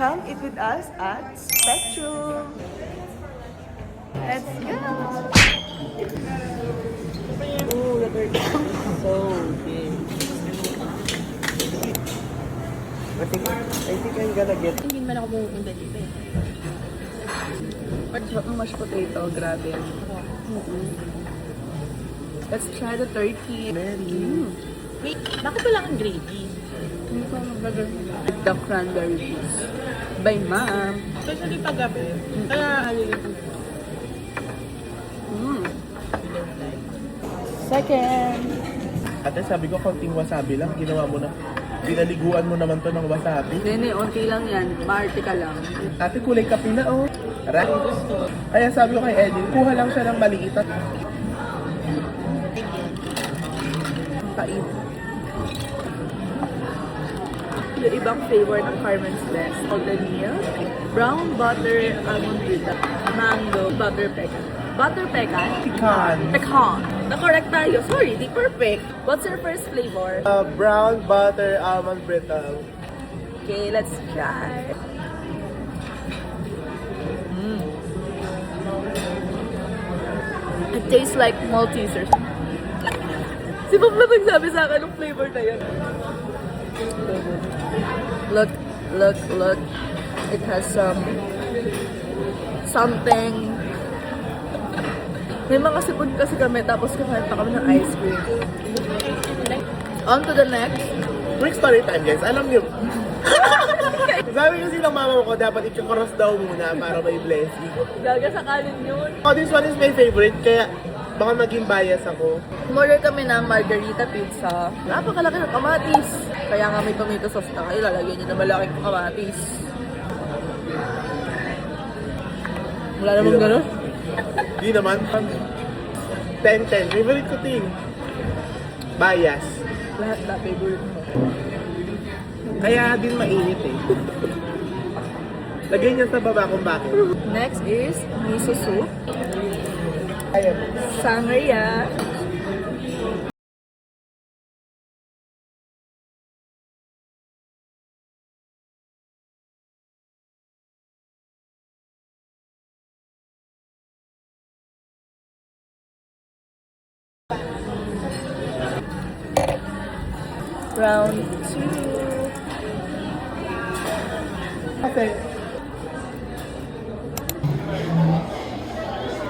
Come eat with us at Spectrum. Let's go! Oh, the turkey is so big. I think I'm gonna get... Hindi man ako pupunta dito eh. Ang mashed potato, grabe. Let's try the turkey. Wait, bakit wala kang gravy? The cranberry juice. By ma'am. Especially pag gabi. Kaya alilito. Second. Ate, sabi ko, konting wasabi lang. Ginawa mo na. Pinaliguan mo naman to ng wasabi. Nene, unti lang yan. Maarte ka lang. Ate, kulay kape na, oh. Tara. Kaya sabi ko kay Edin, kuha lang siya ng maliit at... Kain. Yung ibang flavor ng Carmen's Best. Golden milk, brown butter, almond brita, mango, butter pecan. Butter pecan? Pecan. Pecan. Na-correct tayo. Sorry, di perfect. What's your first flavor? Brown butter almond brittle. Okay, let's try. It tastes like Maltesers. Si Bob na nagsabi sa akin ng flavor na yun. Look, look, look. It has something. May mga sipon kasi kami, tapos kumain pa kami ng ice cream. On to the next. Quick story time, guys. Alam niyo, sabi kasi ng mama ko, dapat i-cross daw muna para may blessing. Gaga sa kanin yun. Oh, this one is my favorite, kaya baka maging bias ako. Umorder kami ng margarita pizza. Napakalaki ng kamatis. Kaya nga may tomato sauce na kayo. Lalagyan nyo na malaking kamatis. Wala namang gano'n. Di naman. 10-10. Favorite ko ting. Bias. Lahat na favorite mo. Kaya din mainit eh. Lagay niya sa baba kung bakit. Next is miso soup. Ayan. Sangria. Round 2. Kasi